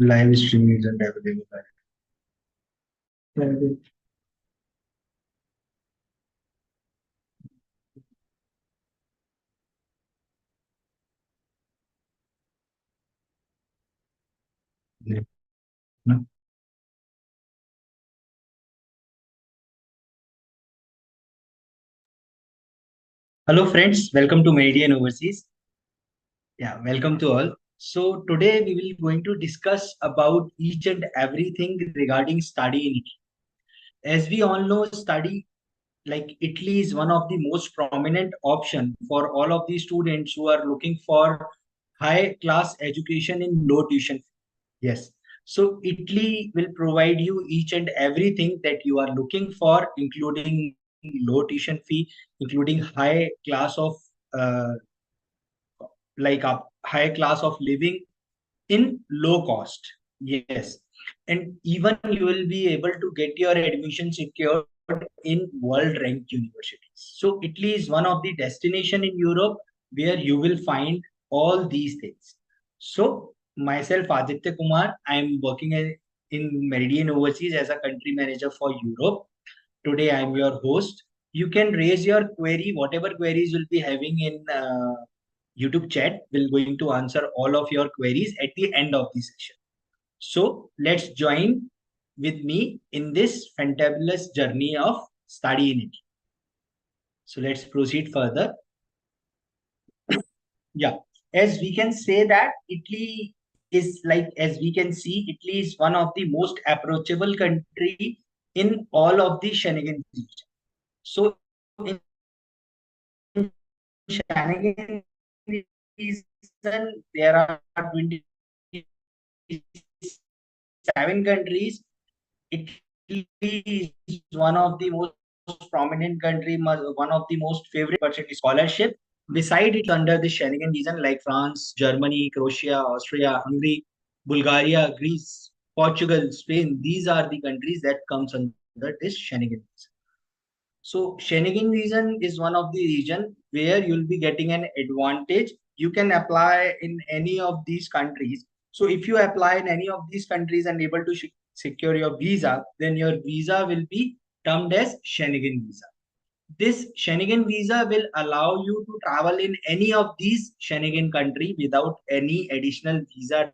Live streaming isn't available. Right. Yeah. No. Hello, friends. Welcome to Meridian Overseas. Yeah, welcome to all. So today we will going to discuss about each and everything regarding study in Italy. As we all know, study like Italy is one of the most prominent option for all of the students who are looking for high class education in low tuition fee. Yes. So Italy will provide you each and everything that you are looking for, including low tuition fee, including high class of uh, like a high class of living in low cost. Yes. And even you will be able to get your admission secured in world ranked universities. So Italy is one of the destination in Europe where you will find all these things. So myself, Aditya Kumar, I am working in Meridian Overseas as a country manager for Europe. Today I am your host. You can raise your query, whatever queries you'll be having in YouTube chat. We're going to answer all of your queries at the end of the session. So let's join with me in this fantabulous journey of study in Italy. So let's proceed further. Yeah, as we can say that Italy is like, as we can see, Italy is one of the most approachable country in all of the Schengen region. So in Schengen region, there are 27 countries. Italy is one of the most prominent country, one of the most favorite opportunity scholarship. Beside it, under the Schengen region, like France, Germany, Croatia, Austria, Hungary, Bulgaria, Greece, Portugal, Spain, these are the countries that comes under this Schengen region. So Schengen region is one of the region where you'll be getting an advantage. You can apply in any of these countries. So if you apply in any of these countries and able to secure your visa, then your visa will be termed as Schengen visa. This Schengen visa will allow you to travel in any of these Schengen country without any additional visa.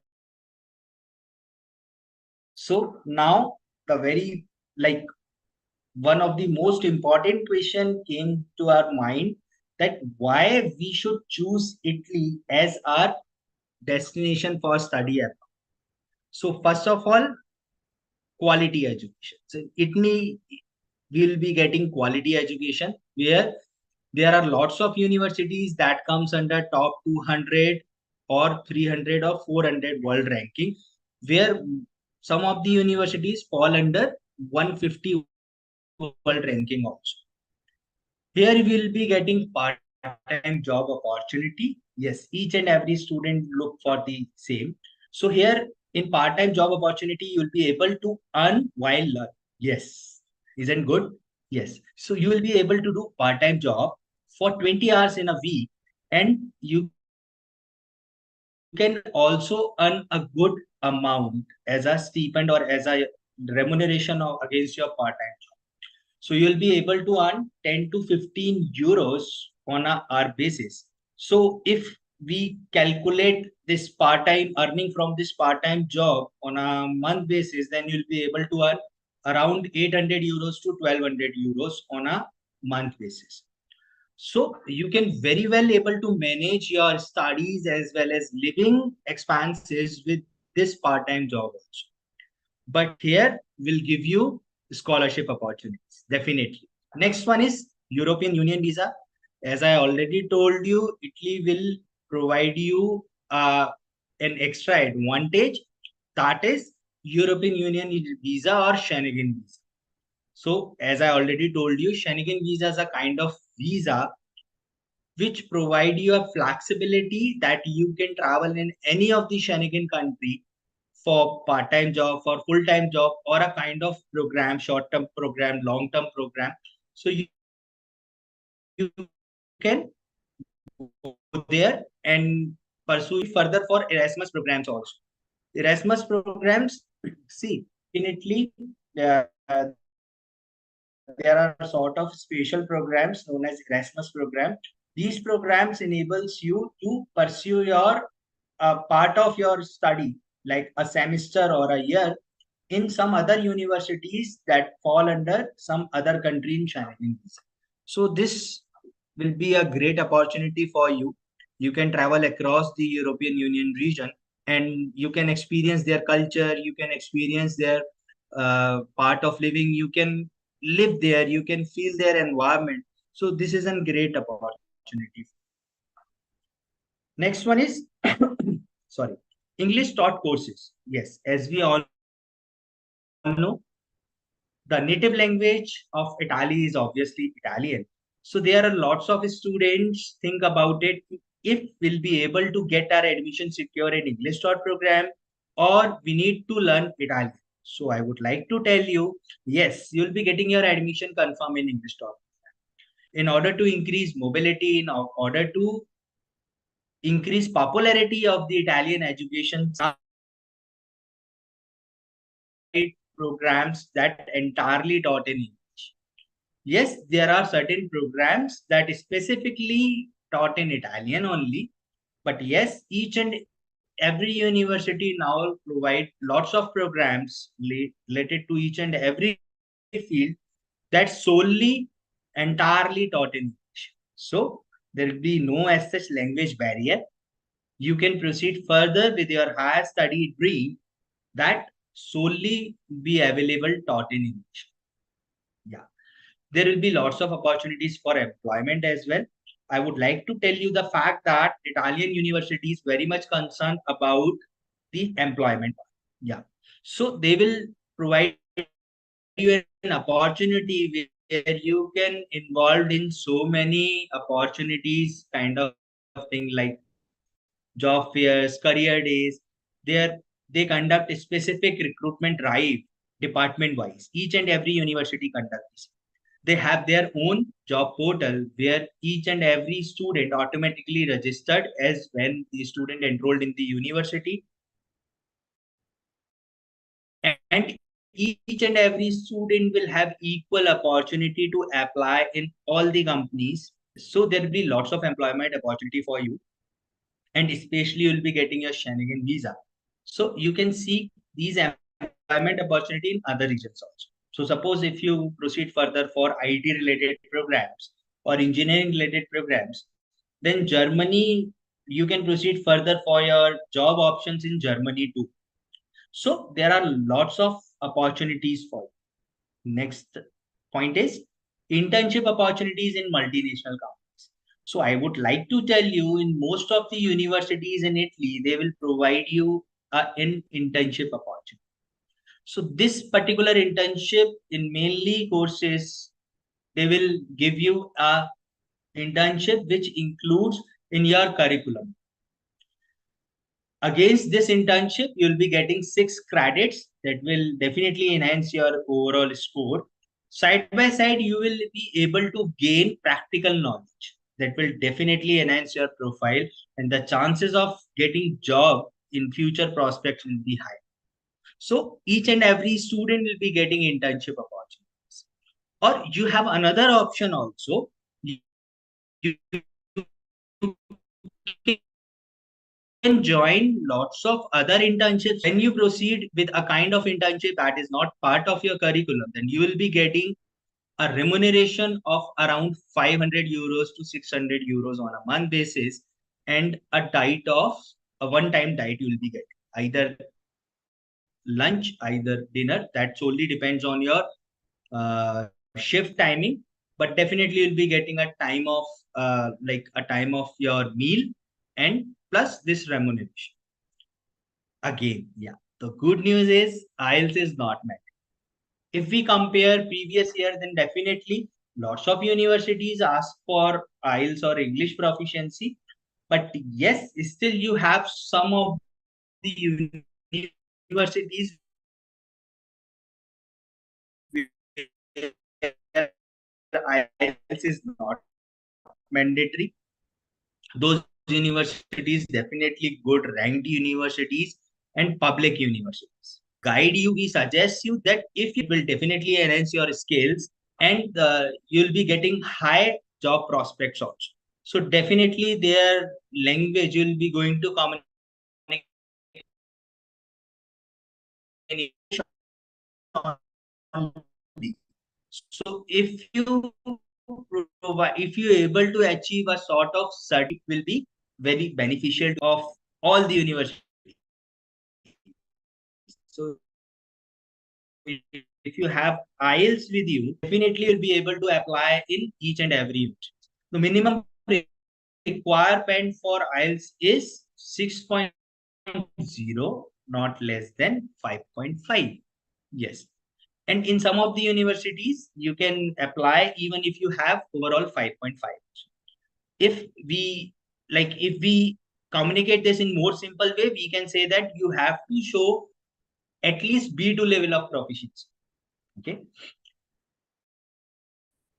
So now the very like one of the most important question came to our mind, that why we should choose Italy as our destination for study abroad. So first of all, quality education. So Italy will be getting quality education where there are lots of universities that comes under top 200 or 300 or 400 world ranking, where some of the universities fall under 150 world ranking also. Here we will be getting part-time job opportunity. Yes, each and every student look for the same. So here in part-time job opportunity, you will be able to earn while learn. Yes, isn't good? Yes. So you will be able to do part-time job for 20 hours in a week, and you can also earn a good amount as a stipend or as a remuneration of, against your part-time job. So you'll be able to earn 10 to 15 euros on a hour basis. So if we calculate this part-time earning from this part-time job on a month basis, then you'll be able to earn around 800 euros to 1200 euros on a month basis. So you can very well able to manage your studies as well as living expenses with this part-time job also. But here will give you scholarship opportunities, definitely. Next one is European Union visa. As I already told you, Italy will provide you an extra advantage, that is European Union visa or Schengen visa. So as I already told you, Schengen visa is a kind of visa which provide you a flexibility that you can travel in any of the Schengen country for part-time job, for full-time job, or a kind of program, short-term program, long-term program. So you can go there and pursue it further for Erasmus programs also. Erasmus programs, see, in Italy, there are sort of special programs known as Erasmus program. These programs enables you to pursue your part of your study, like a semester or a year, in some other universities that fall under some other country in Schengen. So this will be a great opportunity for you. You can travel across the European Union region and you can experience their culture, you can experience their part of living, you can live there, you can feel their environment. So this is a great opportunity. Next one is sorry, English taught courses. Yes, as we all know, the native language of Italy is obviously Italian. So there are lots of students think about it if we'll be able to get our admission secure in English taught program or we need to learn Italian. So I would like to tell you, yes, you'll be getting your admission confirmed in English taught. In order to increase mobility, in order to increase popularity of the Italian education, programs that entirely taught in English. Yes, there are certain programs that specifically taught in Italian only, but yes, each and every university now provide lots of programs related to each and every field that solely entirely taught in English. So there will be no as such language barrier. You can proceed further with your higher study dream that solely be available taught in English. Yeah, there will be lots of opportunities for employment as well. I would like to tell you the fact that Italian university is very much concerned about the employment. Yeah. So they will provide you an opportunity where you can involved in so many opportunities, kind of thing like job fairs, career days. There they conduct a specific recruitment drive department wise. Each and every university conduct this. They have their own job portal where each and every student automatically registered as when the student enrolled in the university, and each and every student will have equal opportunity to apply in all the companies. So there will be lots of employment opportunity for you, and especially you'll be getting your Schengen visa. So you can see these employment opportunity in other regions also. So suppose if you proceed further for IT related programs or engineering related programs, then Germany, you can proceed further for your job options in Germany too. So there are lots of opportunities for you. Next point is internship opportunities in multinational companies. So I would like to tell you, in most of the universities in Italy, they will provide you an internship opportunity. So this particular internship in mainly courses, they will give you a internship which includes in your curriculum. Against this internship, you'll be getting 6 credits that will definitely enhance your overall score. Side by side, you will be able to gain practical knowledge that will definitely enhance your profile, and the chances of getting job in future prospects will be high. So each and every student will be getting internship opportunities. Or you have another option also. You can join lots of other internships. When you proceed with a kind of internship that is not part of your curriculum, then you will be getting a remuneration of around 500 euros to 600 euros on a month basis, and a diet of a one-time diet you will be getting either lunch, either dinner. That solely depends on your shift timing, but definitely you'll be getting a time of like a time of your meal and plus this remuneration. Again, yeah, the good news is IELTS is not met. If we compare previous year, then definitely lots of universities ask for IELTS or English proficiency. But yes, still you have some of the universities where IELTS is not mandatory. Those universities definitely good ranked universities, and public universities. Guide you, we suggest you that if you will definitely enhance your skills and you'll be getting high job prospects also. So definitely their language you'll be going to communicate in English only. So if you able to achieve a sort of certificate will be very beneficial of all the universities. So if you have IELTS with you, definitely you'll be able to apply in each and every unit. The minimum requirement for IELTS is 6.0, not less than 5.5. Yes. And in some of the universities, you can apply even if you have overall 5.5. If we if we communicate this in more simple way, we can say that you have to show at least B2 level of proficiency. Okay.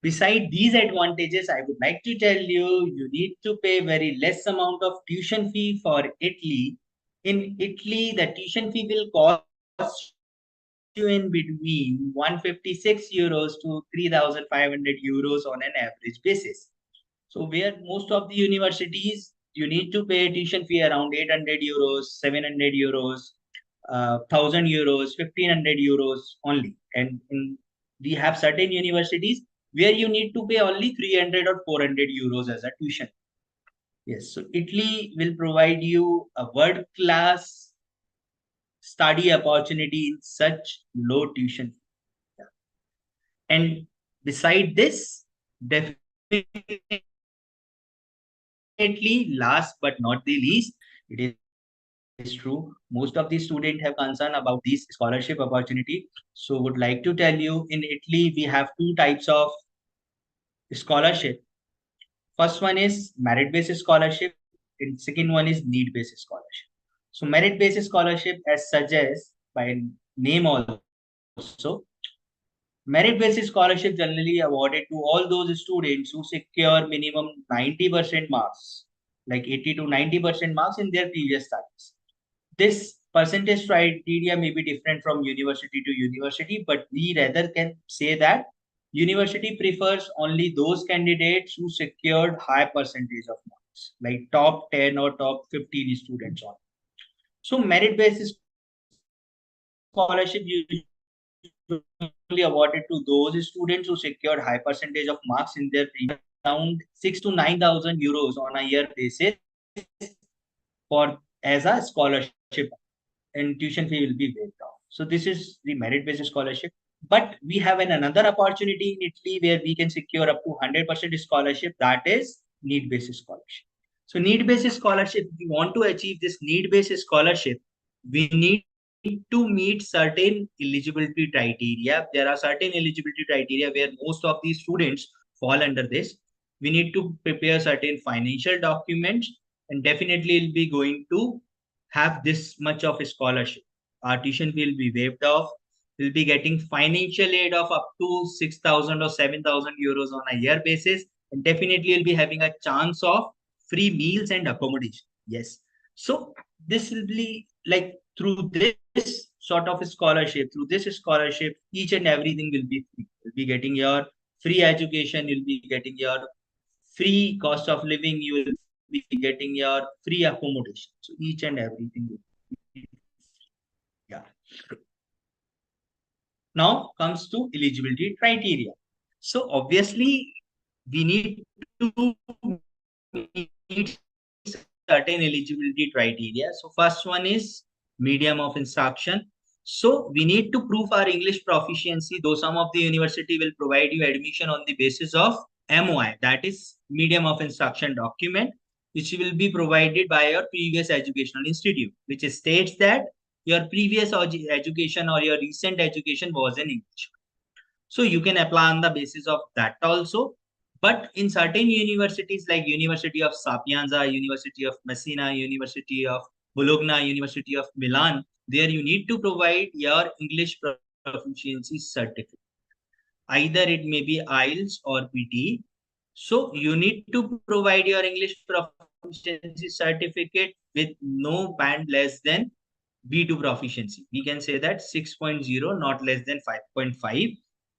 Beside these advantages, I would like to tell you, you need to pay very less amount of tuition fee for Italy. In Italy, the tuition fee will cost you in between 156 euros to 3,500 euros on an average basis. So where most of the universities, you need to pay tuition fee around 800 euros, 700 euros, 1,000 euros, 1,500 euros only. And we have certain universities where you need to pay only 300 or 400 euros as a tuition. Yes, so Italy will provide you a world class study opportunity in such low tuition. And beside this, definitely last but not the least, it is true. Most of the students have concern about this scholarship opportunity. So would like to tell you in Italy, we have two types of scholarship. First one is merit-based scholarship and second one is need-based scholarship. So merit-based scholarship as suggests by name also, merit-based scholarship generally awarded to all those students who secure minimum 90% marks, like 80 to 90% marks in their previous studies. This percentage criteria may be different from university to university, but we rather can say that university prefers only those candidates who secured high percentage of marks, like top 10 or top 15 students on. So merit-based scholarship usually awarded to those students who secured high percentage of marks in their previous, around 6 to 9,000 euros on a year basis for as a scholarship, and tuition fee will be waived off. So this is the merit-based scholarship. But we have another opportunity in Italy where we can secure up to 100% scholarship. That is need-based scholarship. So need-based scholarship, if we want to achieve this need-based scholarship, we need to meet certain eligibility criteria. There are certain eligibility criteria where most of these students fall under this. We need to prepare certain financial documents and definitely will be going to have this much of a scholarship. Our tuition will be waived off. We'll be getting financial aid of up to 6,000 or 7,000 euros on a year basis. And definitely you'll be having a chance of free meals and accommodation. Yes. So this will be like through this sort of through this scholarship, each and everything will be free. You'll be getting your free education, you'll be getting your free cost of living, you will be getting your free accommodation. So each and everything will be free. Yeah. Now comes to eligibility criteria. So obviously we need to meet certain eligibility criteria. So first one is medium of instruction. So we need to prove our English proficiency, though some of the university will provide you admission on the basis of MOI, that is medium of instruction document, which will be provided by your previous educational institute, which states that your previous education or your recent education was in English. So you can apply on the basis of that also. But in certain universities like University of Sapienza, University of Messina, University of Bologna, University of Milan, there you need to provide your English proficiency certificate. Either it may be IELTS or PT. So you need to provide your English proficiency certificate with no band less than B2 proficiency. We can say that 6.0, not less than 5.5.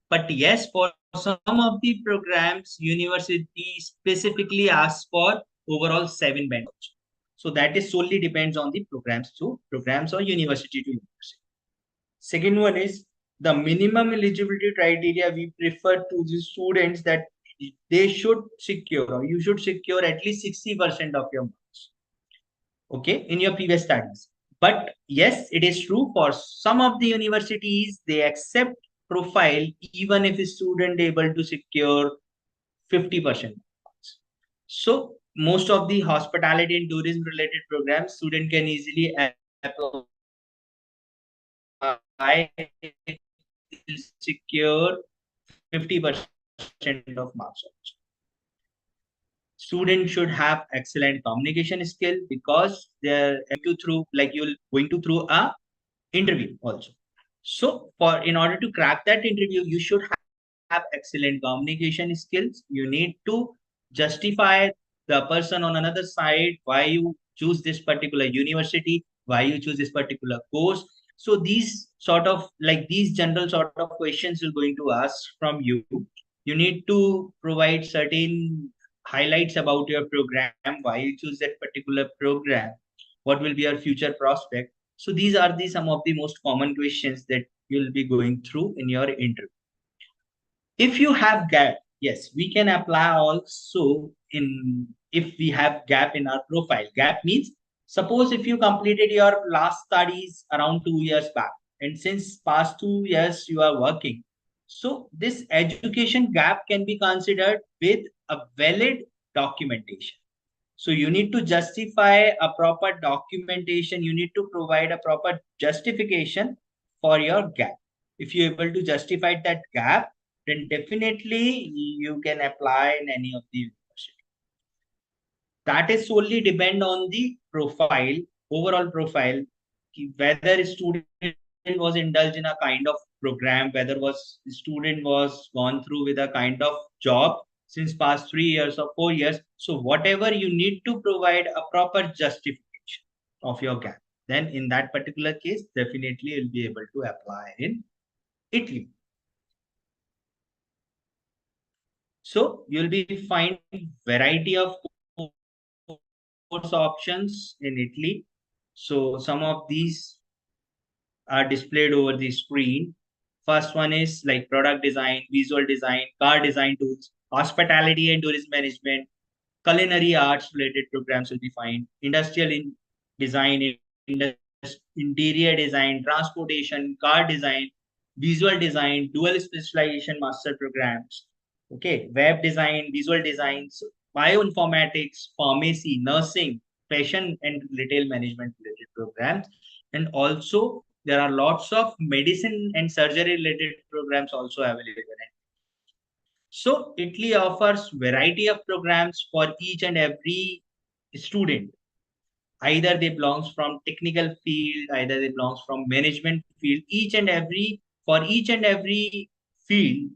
But yes, for some of the programs, university specifically asks for overall 7 bands. So that is solely depends on the programs to programs or university to university. Second one is the minimum eligibility criteria we prefer to the students that they should secure, or you should secure at least 60% of your marks, okay, in your previous studies. But yes, it is true for some of the universities they accept profile even if a student able to secure 50% marks. So most of the hospitality and tourism related programs student can easily apply, secure 50% of marks. Students should have excellent communication skill because they're to through like you'll going to through a interview also. So for in order to crack that interview, you should have excellent communication skills. You need to justify the person on another side why you choose this particular university, why you choose this particular course. So these sort of like these general sort of questions will going to ask from you. You need to provide certain highlights about your program, why you choose that particular program, what will be your future prospect. So these are the some of the most common questions that you'll be going through in your interview. If you have gap, yes, we can apply also in if we have gap in our profile. Gap means suppose if you completed your last studies around 2 years back, and since past 2 years you are working. So this education gap can be considered with a valid documentation. So you need to justify a proper documentation. You need to provide a proper justification for your gap. If you're able to justify that gap, then definitely you can apply in any of the university. That is solely depend on the profile, overall profile, whether a student was indulged in a kind of program, whether was student was gone through with a kind of job since past 3 years or 4 years. So whatever you need to provide a proper justification of your gap, then in that particular case, definitely you'll be able to apply in Italy. So you'll be finding variety of course options in Italy. So some of these are displayed over the screen. First one is like product design, visual design, car design tools, hospitality and tourism management, culinary arts related programs will be fine, industrial design, interior design, transportation, car design, visual design, dual specialization master programs. Okay, web design, visual designs, bioinformatics, pharmacy, nursing, fashion and retail management related programs. And also there are lots of medicine and surgery related programs also available. So Italy offers variety of programs for each and every student. Either they belongs from technical field, either they belongs from management field. Each and every for each and every field,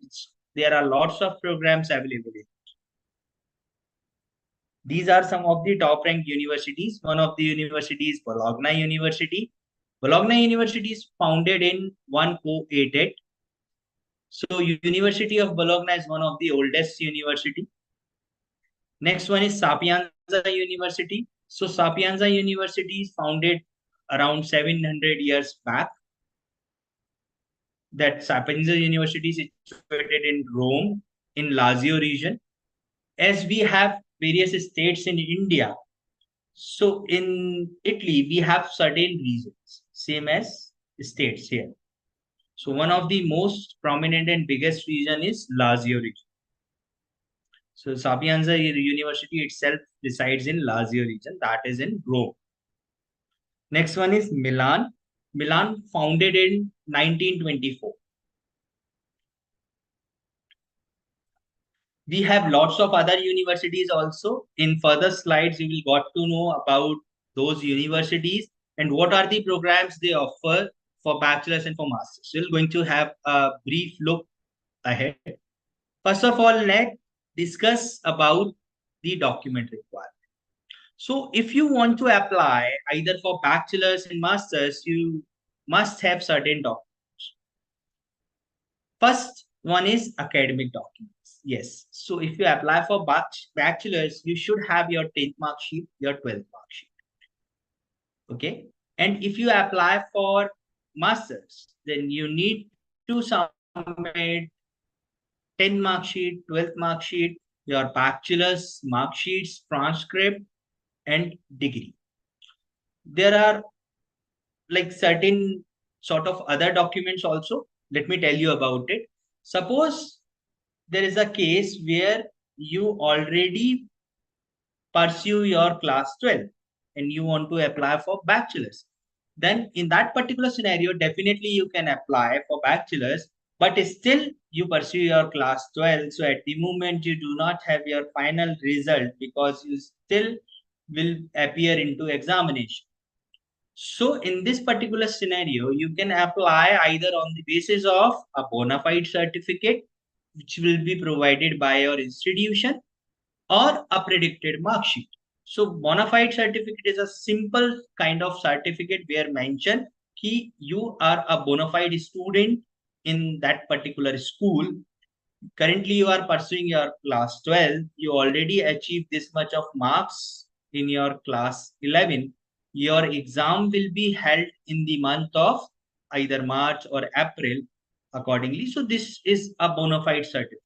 there are lots of programs available. These are some of the top ranked universities. One of the universities, Bologna University. Bologna University is founded in 1088. So University of Bologna is one of the oldest university. Next one is Sapienza University. So Sapienza University is founded around 700 years back. That Sapienza University is situated in Rome, in Lazio region. As we have various states in India, so in Italy we have certain regions, same as states here. So one of the most prominent and biggest region is Lazio region. So Sapienza University itself resides in Lazio region, that is in Rome. Next one is Milan. Milan founded in 1924. We have lots of other universities also. In further slides, you will got to know about those universities and what are the programs they offer for bachelor's and for master's. So we're going to have a brief look ahead. First of all, let's discuss about the document required. So if you want to apply either for bachelor's and master's, you must have certain documents. First one is academic documents. Yes. So if you apply for bachelor's, you should have your 10th mark sheet, your 12th mark sheet. Okay. And if you apply for master's, then you need to submit 10 mark sheet, 12th mark sheet, your bachelor's mark sheets, transcript, and degree. There are like certain sort of other documents also. Let me tell you about it. Suppose there is a case where you already pursue your class 12 and you want to apply for bachelor's, then in that particular scenario definitely you can apply for bachelor's, but still you pursue your class 12. So at the moment you do not have your final result because you still will appear into examination. So in this particular scenario, you can apply either on the basis of a bona fide certificate, which will be provided by your institution, or a predicted mark sheet. So bona fide certificate is a simple kind of certificate where mention कि you are a bona fide student in that particular school. Currently you are pursuing your class 12, you already achieved this much of marks in your class 11. Your exam will be held in the month of either March or April accordingly. So this is a bona fide certificate.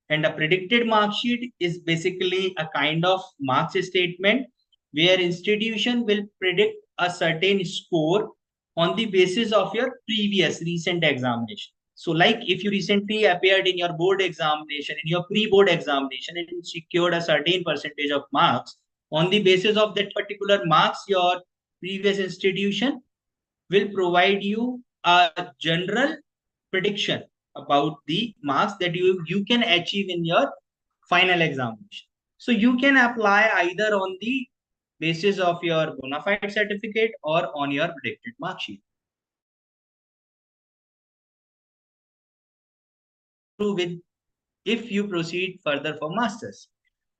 And a predicted mark sheet is basically a kind of marks statement where institution will predict a certain score on the basis of your previous recent examination. So like if you recently appeared in your board examination, in your pre-board examination and secured a certain percentage of marks, on the basis of that particular marks, your previous institution will provide you a general prediction about the marks that you can achieve in your final examination. So you can apply either on the basis of your bona fide certificate or on your predicted mark sheet. With if you proceed further for masters.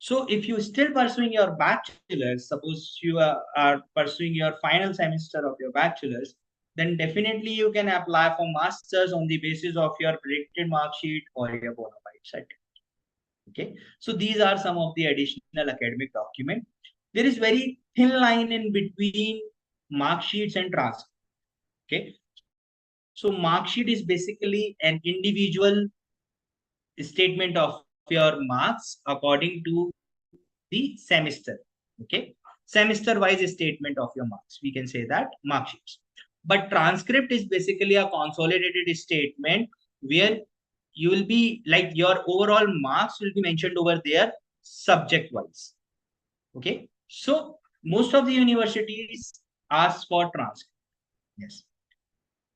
So if you still pursuing your bachelor's, suppose you are pursuing your final semester of your bachelor's, then definitely you can apply for masters on the basis of your predicted mark sheet or your bona fide certificate. Okay, so these are some of the additional academic document. There is very thin line in between mark sheets and transcript. Okay, so mark sheet is basically an individual statement of your marks according to the semester. Okay, semester wise statement of your marks, we can say that mark sheets. But transcript is basically a consolidated statement where you will be like your overall marks will be mentioned over there subject wise. Okay, so most of the universities ask for transcript. Yes.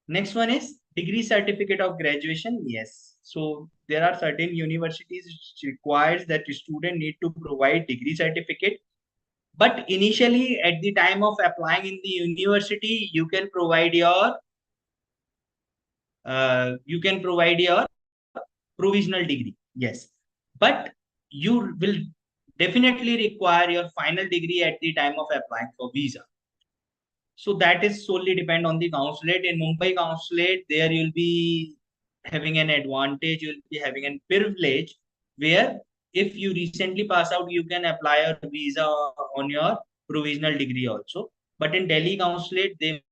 Next one is degree certificate of graduation. Yes. So there are certain universities which requires that the student need to provide degree certificate. But initially, at the time of applying in the university, you can provide your provisional degree. Yes. But you will definitely require your final degree at the time of applying for visa. So that is solely depend on the consulate. In Mumbai consulate, there you'll be having an advantage, you'll be having a privilege where if you recently pass out, you can apply a visa on your provisional degree also. But in Delhi consulate, they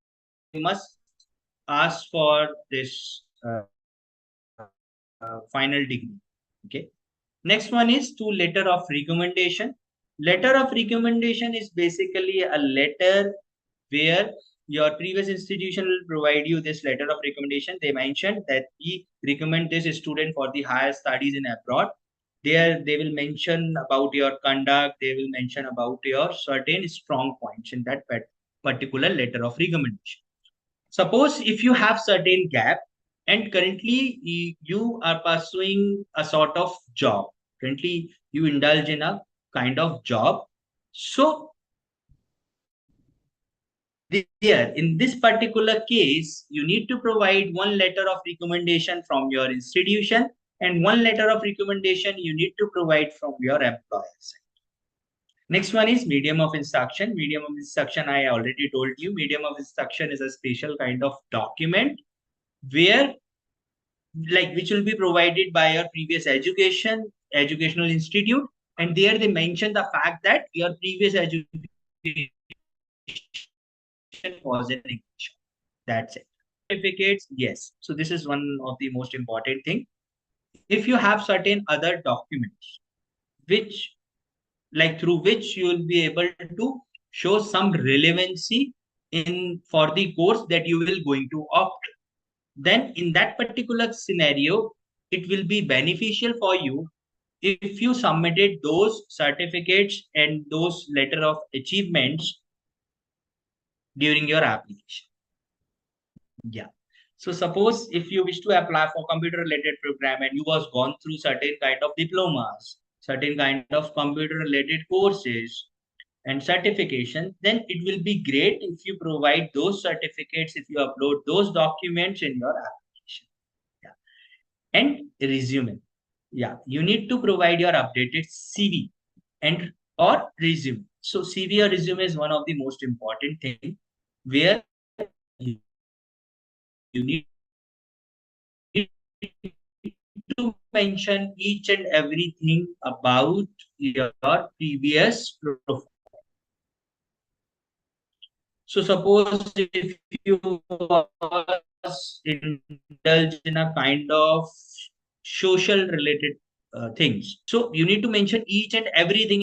must ask for this final degree. Okay. Next one is to letter of recommendation. Letter of recommendation is basically a letter where your previous institution will provide you this letter of recommendation. They mentioned that we recommend this student for the higher studies in abroad. There, they will mention about your conduct. They will mention about your certain strong points in that particular letter of recommendation. Suppose if you have certain gap and currently you are pursuing a sort of job. Currently, you indulge in a kind of job. So there, in this particular case, you need to provide one letter of recommendation from your institution and one letter of recommendation you need to provide from your employers. Next one is medium of instruction. Medium of instruction, I already told you, medium of instruction is a special kind of document where, like, which will be provided by your previous educational institute, and there they mention the fact that your previous education was in English. That's it. Certificates, yes. So this is one of the most important thing. If you have certain other documents, which, like, through which you will be able to show some relevancy in for the course that you will going to opt, then in that particular scenario, it will be beneficial for you if you submitted those certificates and those letter of achievements during your application. Yeah. So suppose if you wish to apply for computer related program and you was gone through certain kind of diplomas, certain kind of computer related courses and certification, then it will be great if you provide those certificates, if you upload those documents in your application. Yeah. And resume. Yeah, you need to provide your updated CV and or resume. So CV or resume is one of the most important thing where you need to mention each and everything about your previous profile. So suppose if you was indulged in a kind of social related things, so you need to mention each and everything.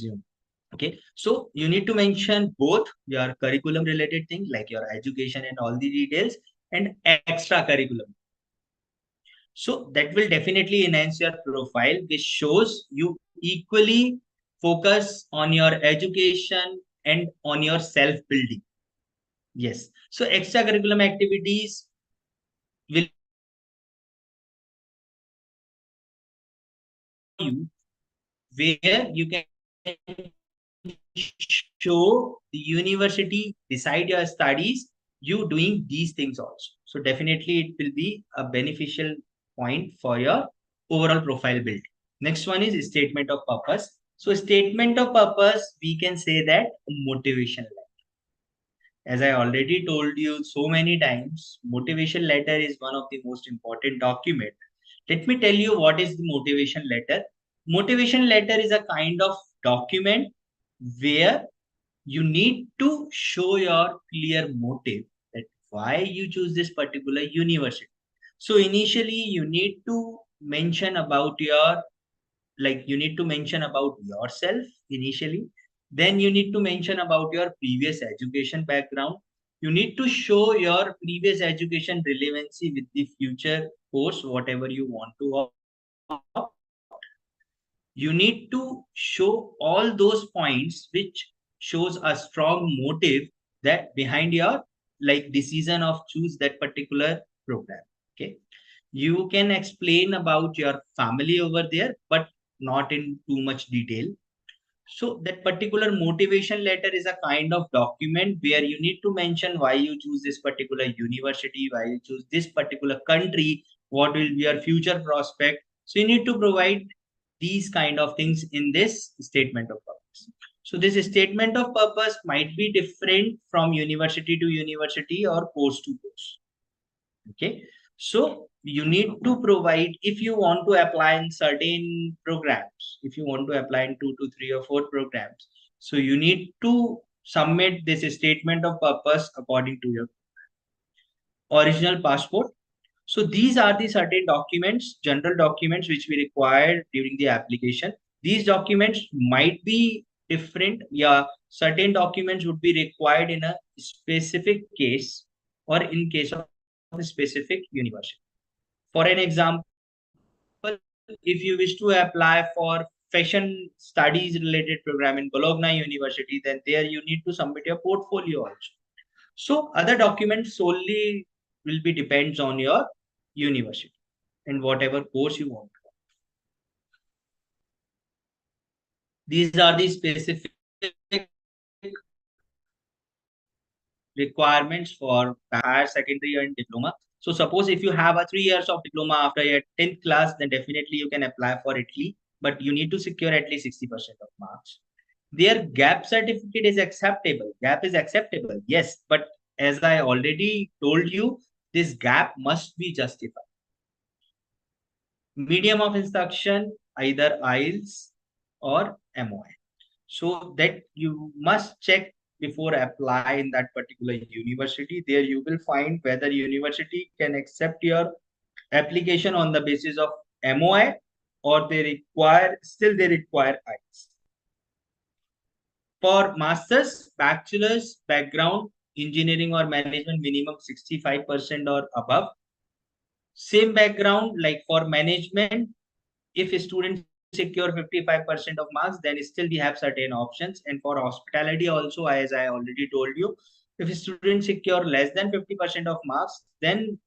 Okay, so you need to mention both your curriculum related thing like your education and all the details and extra curriculum. So that will definitely enhance your profile, which shows you equally focus on your education and on your self building. Yes. So extracurriculum activities will you where you can show the university beside your studies, you doing these things also. So definitely it will be a beneficial point for your overall profile building. Next one is statement of purpose. So statement of purpose, we can say that motivation letter. As I already told you so many times, motivation letter is one of the most important document. Let me tell you what is the motivation letter. Motivation letter is a kind of document where you need to show your clear motive that why you choose this particular university. So initially you need to mention about your, like, you need to mention about yourself initially, then you need to mention about your previous education background, you need to show your previous education relevancy with the future course whatever you want to opt. You need to show all those points which shows a strong motive that behind your, like, decision of choose that particular program. Okay, you can explain about your family over there but not in too much detail. So that particular motivation letter is a kind of document where you need to mention why you choose this particular university, why you choose this particular country, what will be your future prospect. So you need to provide these kind of things in this statement of purpose. So this statement of purpose might be different from university to university or course to course. Okay, so you need to provide if you want to apply in certain programs, if you want to apply in 2 to 3 or 4 programs, so you need to submit this statement of purpose according to your original passport. So these are the certain documents, general documents which we require during the application. These documents might be different. Yeah, certain documents would be required in a specific case or in case of a specific university. For an example, if you wish to apply for fashion studies related program in Bologna University, then there you need to submit your portfolio also. So other documents solely will be depends on your university and whatever course you want. These are the specific requirements for higher secondary and diploma. So suppose if you have a 3 years of diploma after your 10th class, then definitely you can apply for Italy, but you need to secure at least 60% of marks. Their gap certificate is acceptable. Gap is acceptable, yes, but as I already told you, this gap must be justified. Medium of instruction, either IELTS or MOI. So that you must check before apply in that particular university. There you will find whether university can accept your application on the basis of MOI, or they require IELTS. For masters, bachelor's background, engineering or management, minimum 65% or above. Same background like for management, if a student secure 55% of marks, then still we have certain options. And for hospitality also, as I already told you, if a student secure less than 50% of marks, then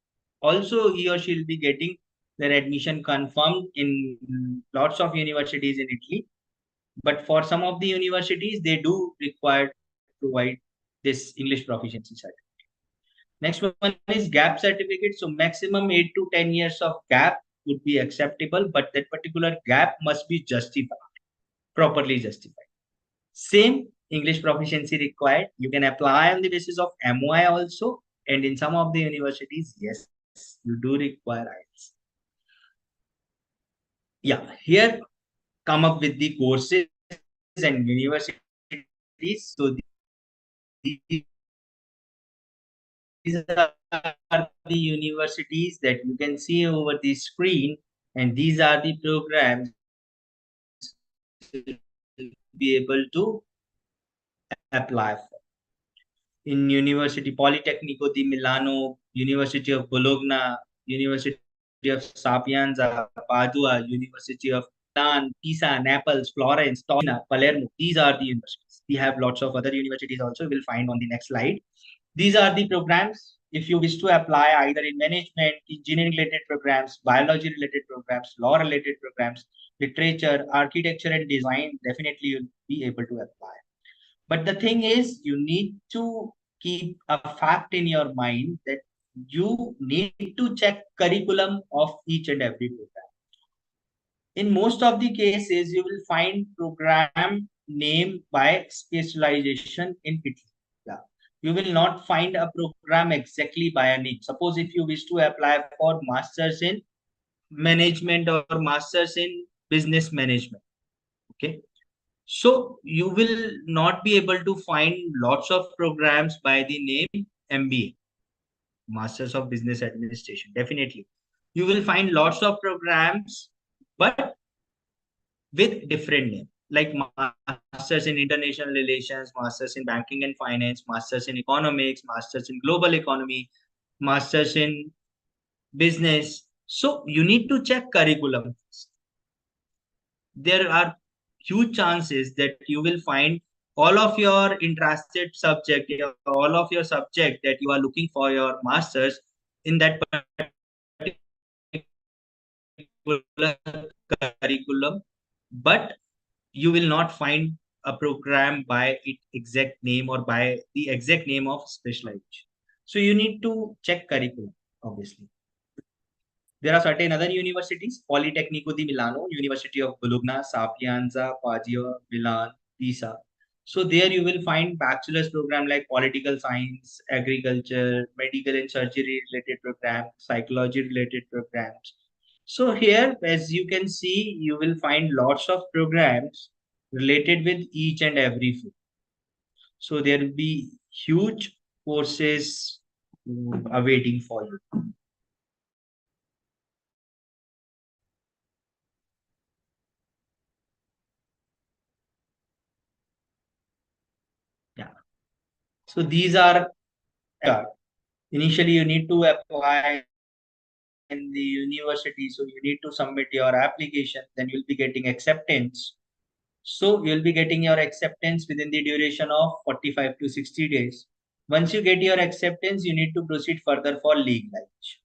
also he or she will be getting their admission confirmed in lots of universities in Italy. But for some of the universities, they do require to provide this English proficiency certificate. Next one is gap certificate. So maximum 8 to 10 years of gap would be acceptable, but that particular gap must be justified, properly justified. Same English proficiency required. You can apply on the basis of MOI also, and in some of the universities, yes, you do require IELTS. Yeah, here come up with the courses and universities. So these are the universities that you can see over the screen, and these are the programs you'll be able to apply for. In University Politecnico di Milano, University of Bologna, University of Sapienza, Padua, University of Milan, Pisa, Naples, Florence, Torino, Palermo. These are the universities. We have lots of other universities also. We'll find on the next slide. These are the programs. If you wish to apply either in management, engineering related programs, biology related programs, law related programs, literature, architecture, and design, definitely you'll be able to apply. But the thing is, you need to keep a fact in your mind that you need to check curriculum of each and every program. In most of the cases, you will find program name by specialization in Italy. Yeah. You will not find a program exactly by a name. Suppose if you wish to apply for masters in management or masters in business management, okay, so you will not be able to find lots of programs by the name MBA, Masters of Business Administration. Definitely. You will find lots of programs, but with different name, like Masters in International Relations, Masters in Banking and Finance, Masters in Economics, Masters in Global Economy, Masters in Business. So you need to check curriculum. There are huge chances that you will find all of your interested subject, all of your subject that you are looking for your masters in that curriculum, but you will not find a program by its exact name or by the exact name of specialization. So you need to check curriculum, obviously. There are certain other universities, Politecnico di Milano, University of Bologna, Sapienza, Padua, Milan, Pisa. So there you will find bachelor's program like political science, agriculture, medical and surgery related programs, psychology related programs. So here, as you can see, you will find lots of programs related with each and every field. So there will be huge courses awaiting for you. Yeah. So these are initially you need to apply in the university, so you need to submit your application, then you'll be getting acceptance. So you'll be getting your acceptance within the duration of 45 to 60 days. Once you get your acceptance, you need to proceed further for legalization.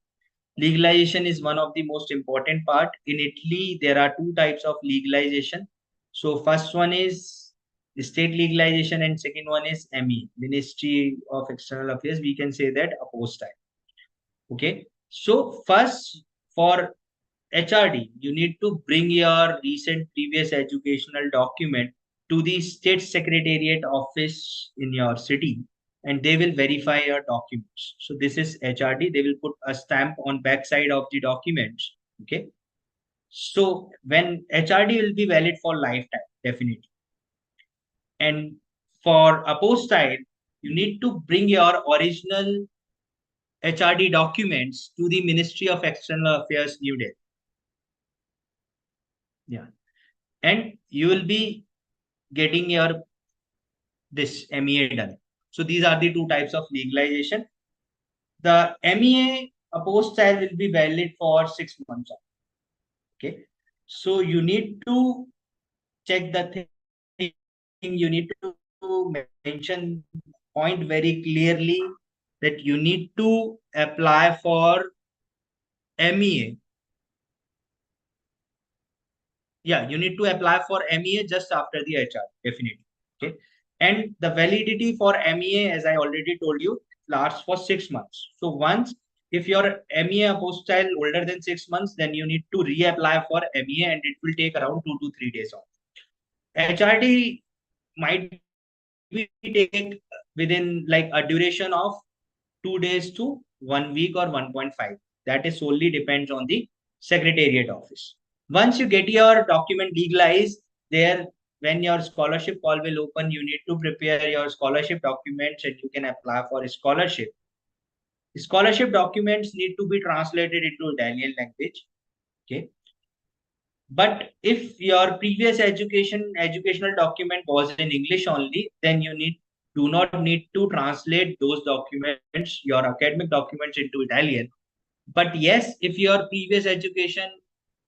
Legalization is one of the most important part. In Italy, there are two types of legalization. So first one is state legalization and second one is ME, Ministry of External Affairs. We can say that apostille. Okay. So first for HRD, you need to bring your recent previous educational document to the state secretariat office in your city, and they will verify your documents. So this is HRD. They will put a stamp on backside of the documents. Okay. So when HRD will be valid for lifetime, definitely. And for apostille, you need to bring your original HRD documents to the Ministry of External Affairs, New Delhi. Yeah. And you will be getting your this MEA done. So these are the two types of legalization. The MEA apostille will be valid for 6 months. Okay. So you need to check the thing. You need to mention point very clearly that you need to apply for MEA. Yeah, you need to apply for MEA just after the HR, definitely. Okay. And the validity for MEA, as I already told you, lasts for 6 months. So once, if your MEA apostille older than 6 months, then you need to reapply for MEA and it will take around 2 to 3 days off. HRD might be taken within like a duration of 2 days to 1 week or 1.5. That is solely depends on the secretariat office. Once you get your document legalized, there when your scholarship call will open, you need to prepare your scholarship documents and you can apply for a scholarship. Scholarship documents need to be translated into Italian language. Okay. But if your previous educational document was in English only, then you do not need to translate those documents, your academic documents into Italian. But yes, if your previous education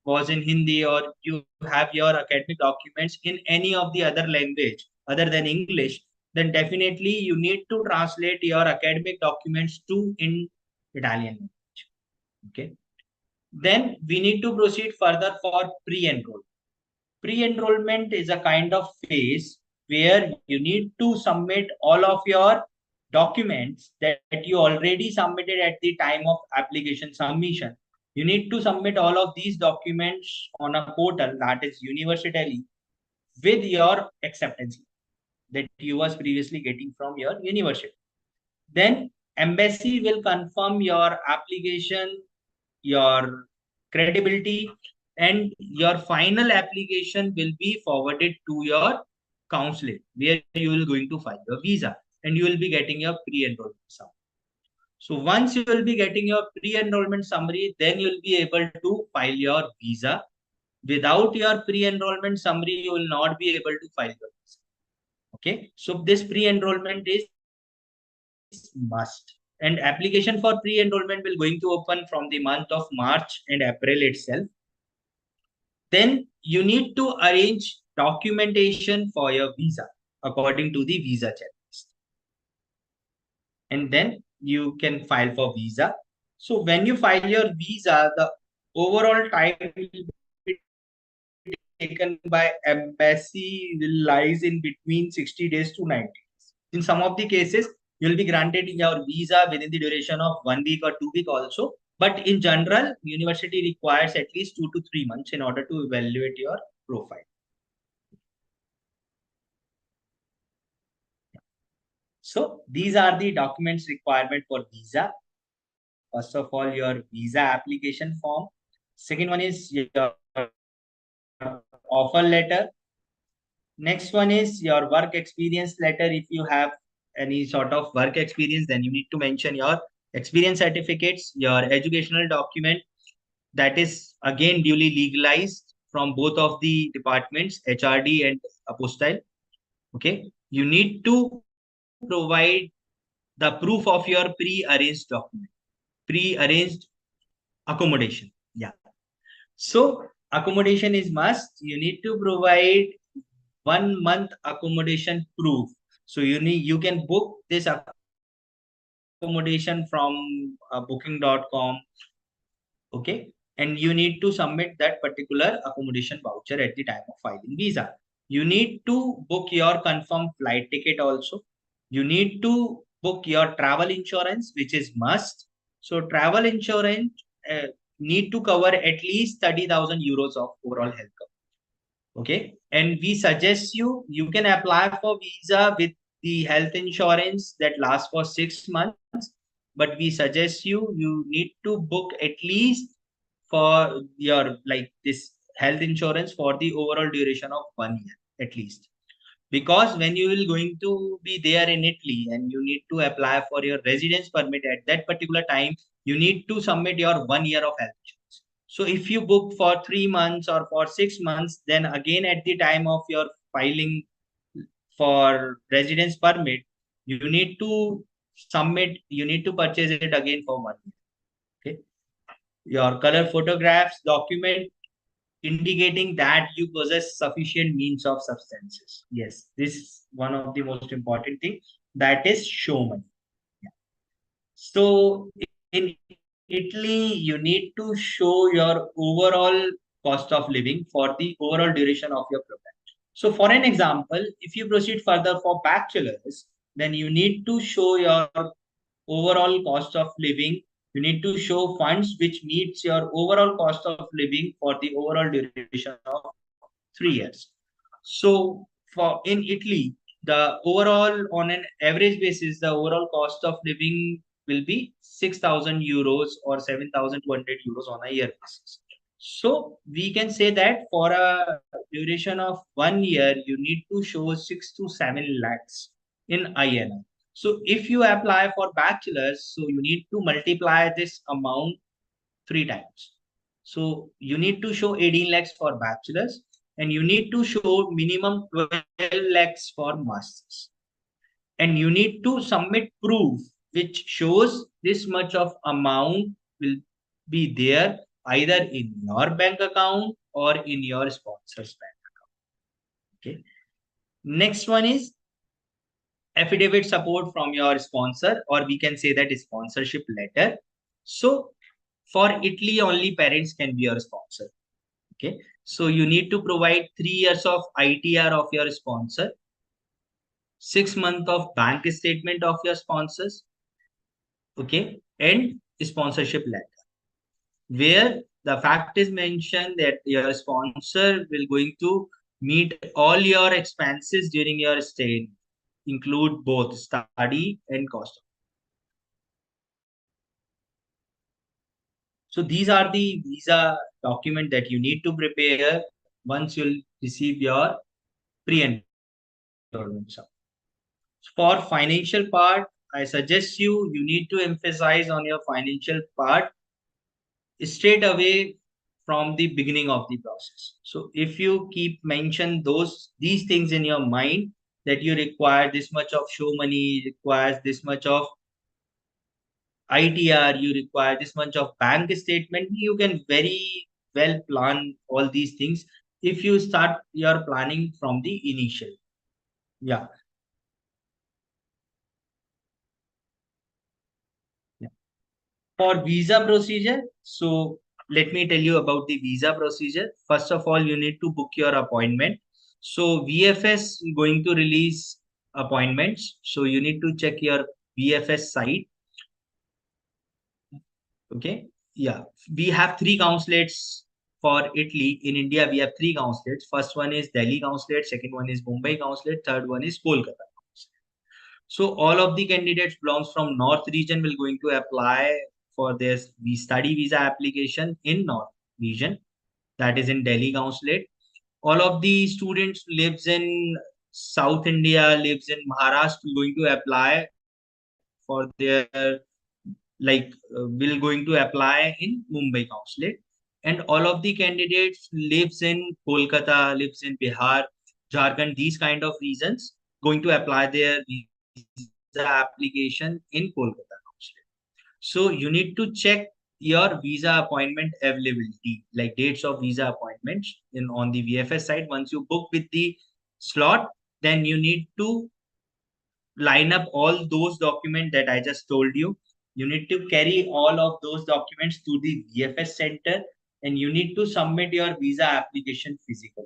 was in Hindi or you have your academic documents in any of the other language other than English, then definitely you need to translate your academic documents to in Italian language. Okay. Then we need to proceed further for pre-enrollment. Pre-enrollment is a kind of phase where you need to submit all of your documents that you already submitted at the time of application submission. You need to submit all of these documents on a portal, that is University, with your acceptance that you was previously getting from your university. Then embassy will confirm your application, your credibility, and your final application will be forwarded to your consulate where you will going to file your visa and you will be getting your pre-enrollment summary. So once you will be getting your pre-enrollment summary, then you will be able to file your visa. Without your pre-enrollment summary, you will not be able to file your visa. Okay. So this pre-enrollment is must. And application for pre-enrollment will going to open from the month of March and April itself. Then you need to arrange documentation for your visa according to the visa checklist. And then you can file for visa. So when you file your visa, the overall time will be taken by embassy lies in between 60 days to 90 days. In some of the cases, you'll be granted your visa within the duration of 1 week or 2 weeks also. But in general, university requires at least 2 to 3 months in order to evaluate your profile. So these are the documents requirement for visa. First of all, your visa application form. Second one is your offer letter. Next one is your work experience letter. If you have any sort of work experience, then you need to mention your experience certificates, your educational document that is again duly legalized from both of the departments, HRD and apostille. Okay. You need to provide the proof of your pre-arranged document, pre-arranged accommodation. Yeah. So accommodation is must. You need to provide 1 month accommodation proof. So you can book this accommodation from booking.com. Okay. And you need to submit that particular accommodation voucher at the time of filing visa. You need to book your confirmed flight ticket also. You need to book your travel insurance, which is must. So travel insurance need to cover at least 30,000 euros of overall health cover. Okay. And we suggest you can apply for visa with the health insurance that lasts for 6 months. But we suggest you need to book at least for your like this health insurance for the overall duration of 1 year at least, because when you will going to be there in Italy and you need to apply for your residence permit at that particular time, you need to submit your 1 year of health insurance. So if you book for 3 months or for 6 months, then again at the time of your filing for residence permit, you need to submit, you need to purchase it again for 1 year. Okay. Your color photographs document indicating that you possess sufficient means of substances. Yes, this is one of the most important thing, that is show money. Yeah. So in Italy, you need to show your overall cost of living for the overall duration of your program. So for an example, if you proceed further for bachelors, then you need to show your overall cost of living. You need to show funds which meets your overall cost of living for the overall duration of 3 years. So for in Italy, the overall on an average basis, the overall cost of living will be 6,000 euros or 7,200 euros on a year basis. So we can say that for a duration of 1 year, you need to show 6 to 7 lakhs in INR. So if you apply for bachelors, so you need to multiply this amount 3 times. So you need to show 18 lakhs for bachelors and you need to show minimum 12 lakhs for masters. And you need to submit proof which shows this much of amount will be there either in your bank account or in your sponsor's bank account. Okay. Next one is affidavit support from your sponsor, or we can say that is sponsorship letter. So for Italy, only parents can be your sponsor. Okay. So you need to provide 3 years of ITR of your sponsor, 6 months of bank statement of your sponsors. Okay. And sponsorship letter, where the fact is mentioned that your sponsor will going to meet all your expenses during your stay, include both study and cost. So these are the visa document that you need to prepare once you'll receive your pre-enrollment sum. For financial part, I suggest you need to emphasize on your financial part straight away from the beginning of the process. So if you keep mention these things in your mind, that you require this much of show money, requires this much of ITR, you require this much of bank statement, you can very well plan all these things if you start your planning from the initial. Yeah. Yeah. For visa procedure, so let me tell you about the visa procedure. First of all, you need to book your appointment. So VFS going to release appointments. So you need to check your VFS site. Okay. Yeah. We have three consulates for Italy. In India, we have three consulates. First one is Delhi consulate, second one is Mumbai consulate, third one is Kolkata. So all of the candidates belongs from North region will going to apply for this study visa application in North region, that is in Delhi consulate. All of the students lives in South India, lives in Maharashtra, going to apply for their will going to apply in Mumbai consulate. And all of the candidates lives in Kolkata, lives in Bihar, Jharkhand, these kind of regions going to apply their visa application in Kolkata consulate. So you need to check your visa appointment availability, like dates of visa appointments in on the VFS side. Once you book with the slot, then you need to line up all those documents that I just told you. You need to carry all of those documents to the VFS center and you need to submit your visa application physically.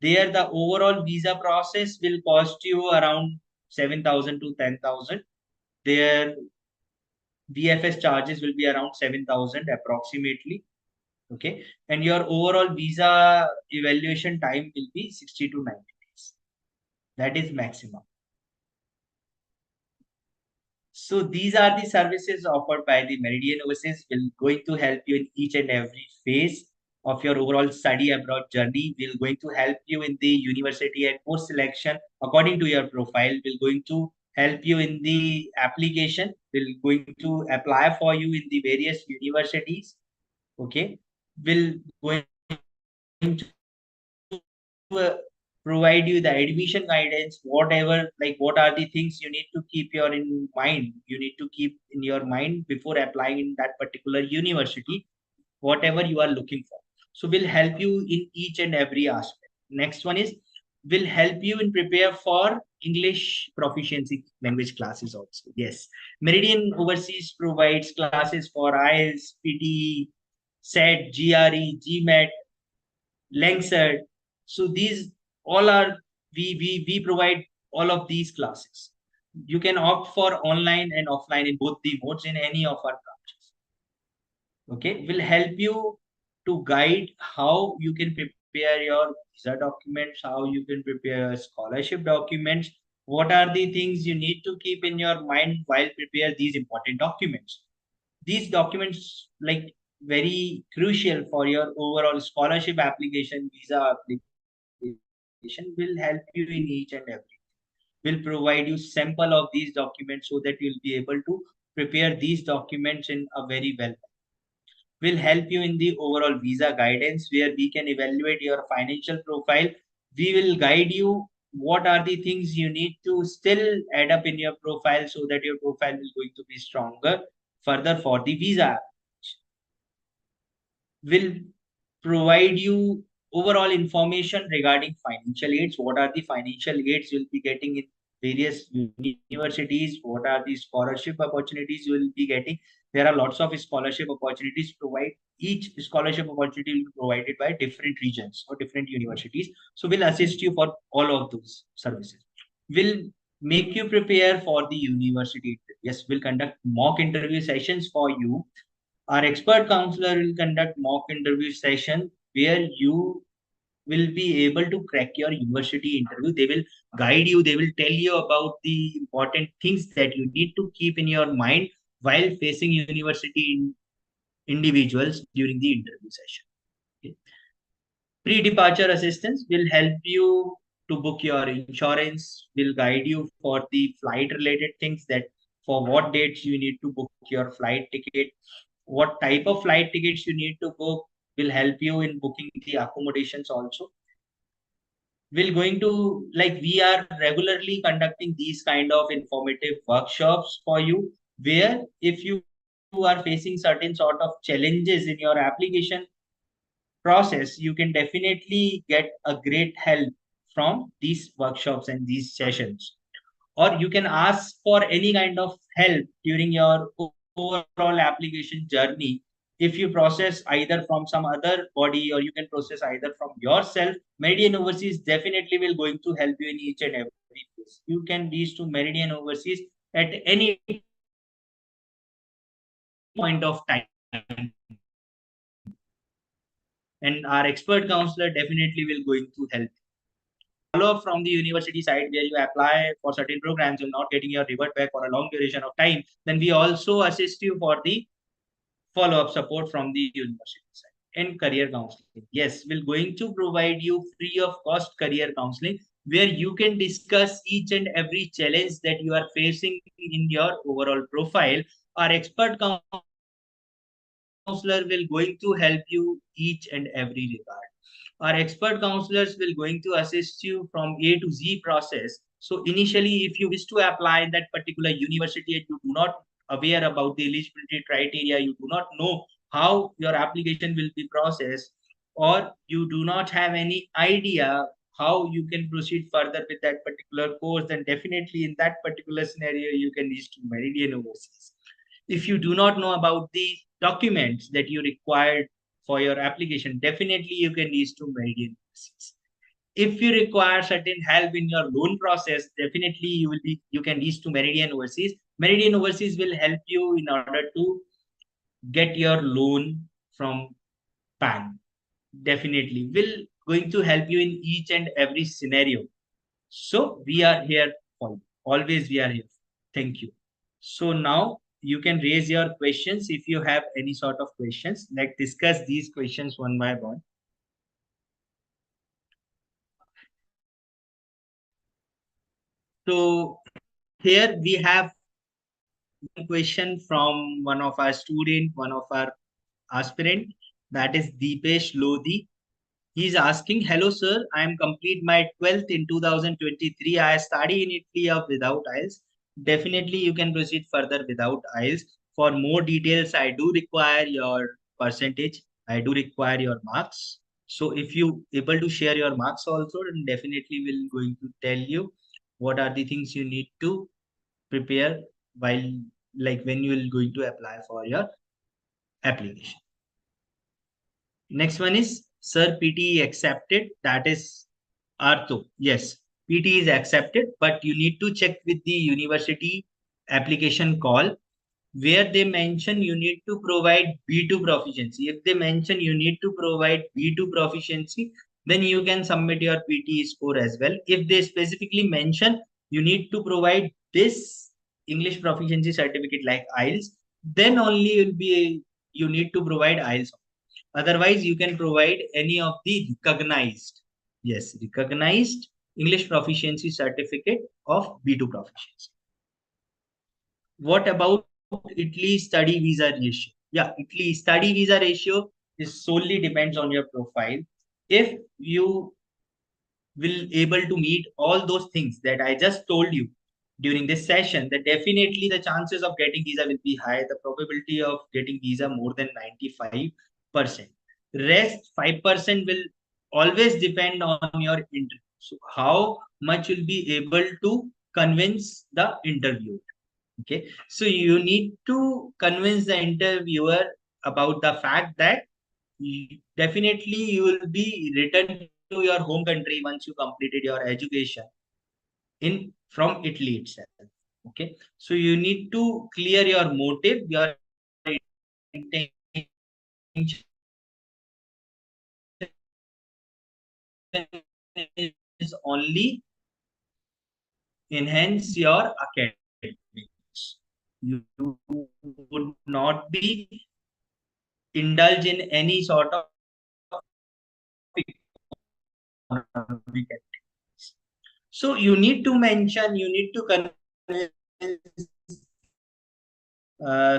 There, the overall visa process will cost you around 7,000 to 10,000. Their VFS charges will be around 7,000 approximately. Okay, and your overall visa evaluation time will be 60 to 90 days. That is maximum. So these are the services offered by the Meridian Overseas. Will going to help you in each and every phase of your overall study abroad journey. Will going to help you in the university and course selection according to your profile. Will going to help you in the application. Will going to apply for you in the various universities. Okay, will going to provide you the admission guidance, whatever, like what are the things you need to keep your in mind, you need to keep in your mind before applying in that particular university, whatever you are looking for. So will help you in each and every aspect. Next one is will help you in prepare for English proficiency language classes also. Yes, Meridian Overseas provides classes for IELTS, PTE, SET, GRE, GMAT, Langsat. So these all are, we provide all of these classes. You can opt for online and offline in both the modes in any of our branches. Okay, will help you to guide how you can prepare your visa documents, how you can prepare your scholarship documents. What are the things you need to keep in your mind while prepare these important documents? These documents like very crucial for your overall scholarship application, visa application, will help you in each and every. Will provide you sample of these documents so that you'll be able to prepare these documents in a very well. Will help you in the overall visa guidance where we can evaluate your financial profile. We will guide you what are the things you need to still add up in your profile so that your profile is going to be stronger further for the visa. Will provide you overall information regarding financial aids. What are the financial aids you'll be getting in various universities? What are the scholarship opportunities you will be getting? There are lots of scholarship opportunities provide. Each scholarship opportunity will be provided by different regions or different universities. So we'll assist you for all of those services. Will make you prepare for the university. Yes, we'll conduct mock interview sessions for you. Our expert counselor will conduct mock interview session where you will be able to crack your university interview. They will guide you, they will tell you about the important things that you need to keep in your mind while facing university individuals during the interview session. Okay. Pre-departure assistance will help you to book your insurance, will guide you for the flight related things, that for what dates you need to book your flight ticket, what type of flight tickets you need to book, will help you in booking the accommodations also. We're going to, like, we are regularly conducting these kind of informative workshops for you, where if you are facing certain sort of challenges in your application process, you can definitely get a great help from these workshops and these sessions. Or you can ask for any kind of help during your overall application journey. If you process either from some other body or you can process either from yourself, Meridian Overseas definitely will going to help you in each and every case. You can reach to Meridian Overseas at any point of time, and our expert counselor definitely will going to help. Follow up from the university side where you apply for certain programs, you're not getting your revert back for a long duration of time, then we also assist you for the follow-up support from the university side. And career counseling, yes, we're going to provide you free of cost career counseling where you can discuss each and every challenge that you are facing in your overall profile. Our expert counselor will going to help you each and every regard. Our expert counselors will going to assist you from A to Z process. So initially, if you wish to apply in that particular university and you do not aware about the eligibility criteria, you do not know how your application will be processed, or you do not have any idea how you can proceed further with that particular course, then definitely in that particular scenario, you can reach to Meridian Overseas. If you do not know about the documents that you required for your application, definitely you can reach to Meridian Overseas. If you require certain help in your loan process, definitely you can reach to Meridian Overseas. Meridian Overseas will help you in order to get your loan from PAN. Definitely. Will going to help you in each and every scenario. So we are here for you. Always we are here. Thank you. So now you can raise your questions if you have any sort of questions. Let's discuss these questions one by one. So here we have one question from one of our student, one of our aspirant, that is Deepesh Lodhi. He is asking, hello sir, I am complete my 12th in 2023. I study in Italy of without IELTS. Definitely you can proceed further without IELTS. For more details, I do require your percentage. I do require your marks. So if you able to share your marks also, then definitely we'll going to tell you what are the things you need to prepare while like when you will going to apply for your application. Next one is Sir PT accepted. That is Artho. Yes, PT is accepted, but you need to check with the university application call where they mention you need to provide B2 proficiency. If they mention you need to provide B2 proficiency, then you can submit your PT score as well. If they specifically mention you need to provide this English proficiency certificate like IELTS, then only you'll be you need to provide IELTS. Otherwise, you can provide any of the recognized, yes, recognized English proficiency certificate of B2 proficiency. What about Italy study visa ratio? Yeah, Italy study visa ratio is solely depends on your profile. If you will able to meet all those things that I just told you during this session, then definitely the chances of getting visa will be high. The probability of getting visa more than 95%. Rest 5% will always depend on your interview. So how much you'll be able to convince the interviewer. Okay. So you need to convince the interviewer about the fact that definitely you will be returned to your home country once you completed your education in from Italy itself. Okay, so you need to clear your motive, your intention is only enhance your academics. You would not be indulge in any sort of economic activities. So you need to mention, you need to convince,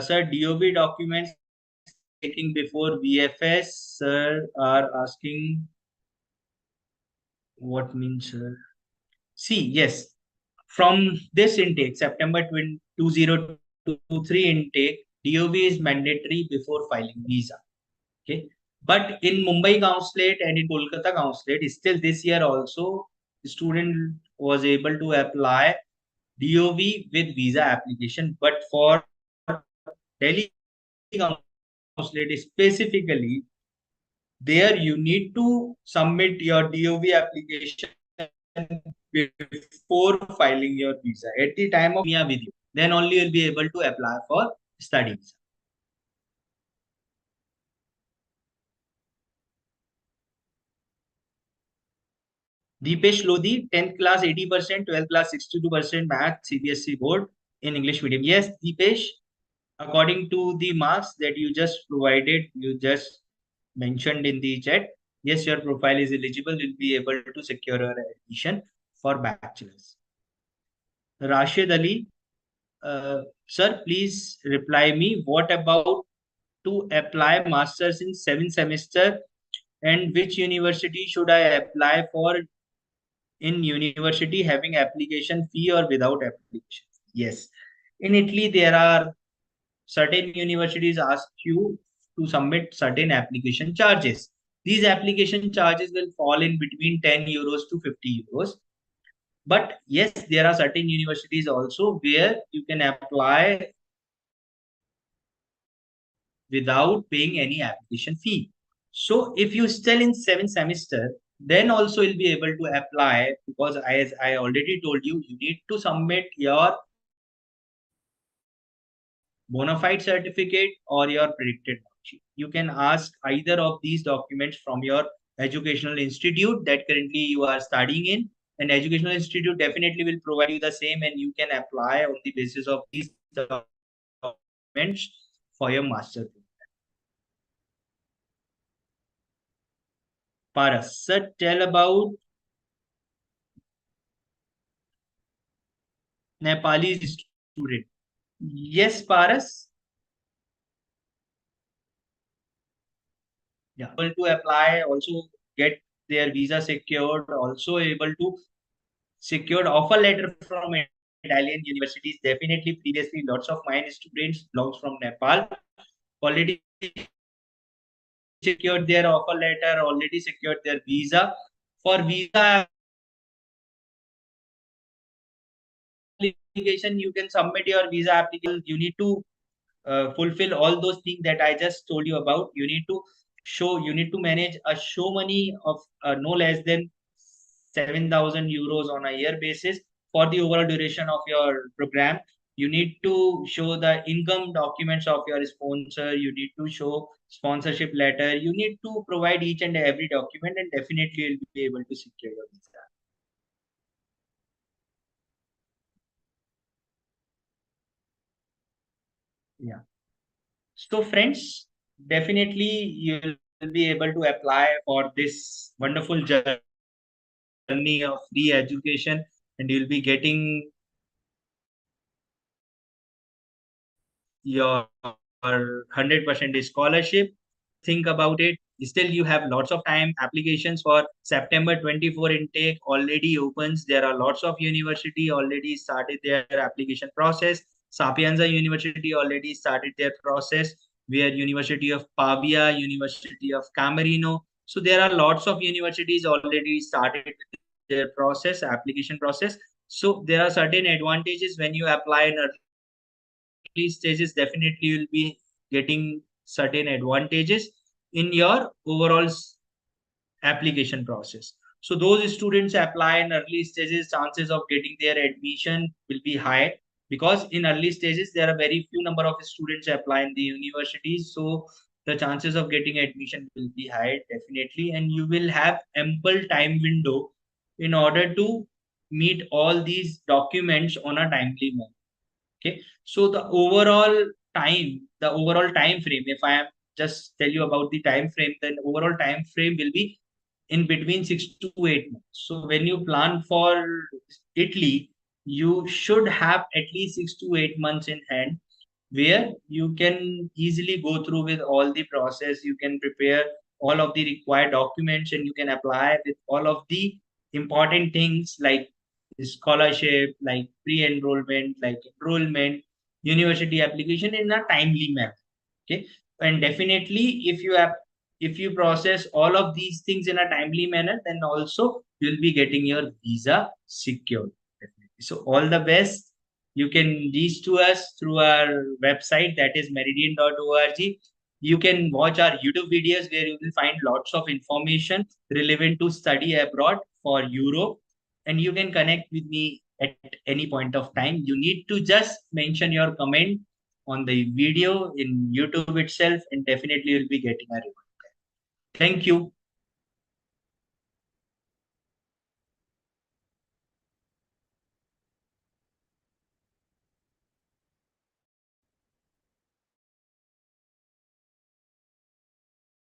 sir, DOB documents taking before VFS, sir, are asking what means, sir? See, yes, from this intake, September 2023 intake, DOB is mandatory before filing visa. Okay. But in Mumbai consulate and in Kolkata consulate, still this year also, the student was able to apply DOV with visa application. But for Delhi consulate specifically, there you need to submit your DOV application before filing your visa. At the time of with you, then only you'll be able to apply for studies. Deepesh Lodhi, 10th class 80%, 12th class 62% math CBSE board in English medium. Yes, Deepesh, according to the marks that you just provided, you just mentioned in the chat, yes, your profile is eligible. You'll be able to secure your admission for bachelor's. Rashid Ali, sir, please reply me. What about to apply masters in 7th semester and which university should I apply for in university having application fee or without application? Yes. In Italy, there are certain universities ask you to submit certain application charges. These application charges will fall in between 10 euros to 50 euros. But yes, there are certain universities also where you can apply without paying any application fee. So if you still in 7th semester, then also you'll be able to apply because as I already told you, you need to submit your bona fide certificate or your predicted marks. You can ask either of these documents from your educational institute that currently you are studying in, and educational institute definitely will provide you the same, and you can apply on the basis of these documents for your master. Paras, sir, tell about Nepali student. Yes, Paras. Yeah, able to apply, also get their visa secured, also able to secured offer letter from Italian universities. Definitely, previously, lots of my students belongs from Nepal already secured their offer letter, already secured their visa. For visa application, you can submit your visa application. You need to fulfill all those things that I just told you about. You need to you need to manage a show money of no less than 7,000 euros on a year basis for the overall duration of your program. You need to show the income documents of your sponsor. You need to show sponsorship letter. You need to provide each and every document, and definitely you'll be able to secure your visa. Yeah. So, friends, definitely you'll be able to apply for this wonderful journey of free education, and you'll be getting your 100% scholarship. Think about it. Still, you have lots of time. Applications for September 24 intake already opens. There are lots of university already started their application process. Sapienza University already started their process. Where University of Pavia, University of Camerino. So there are lots of universities already started their process, application process. So there are certain advantages when you apply in early stages. Definitely you'll be getting certain advantages in your overall application process. So those students apply in early stages, chances of getting their admission will be high, because in early stages there are very few number of students apply in the universities. So the chances of getting admission will be high definitely, and you will have ample time window in order to meet all these documents on a timely manner. Okay, so the overall time frame, if I am just tell you about the time frame, then overall time frame will be in between 6 to 8 months. So when you plan for Italy, you should have at least 6 to 8 months in hand, where you can easily go through with all the process. You can prepare all of the required documents, and you can apply with all of the important things like scholarship, like pre-enrollment, like enrollment, university application in a timely manner. Okay, and definitely if you process all of these things in a timely manner, then also you'll be getting your visa secured. Definitely. So all the best. You can reach to us through our website, that is meridian.org. You can watch our YouTube videos where you will find lots of information relevant to study abroad for Europe, and you can connect with me at any point of time. You need to just mention your comment on the video in YouTube itself, and definitely you'll be getting a reward. Thank you.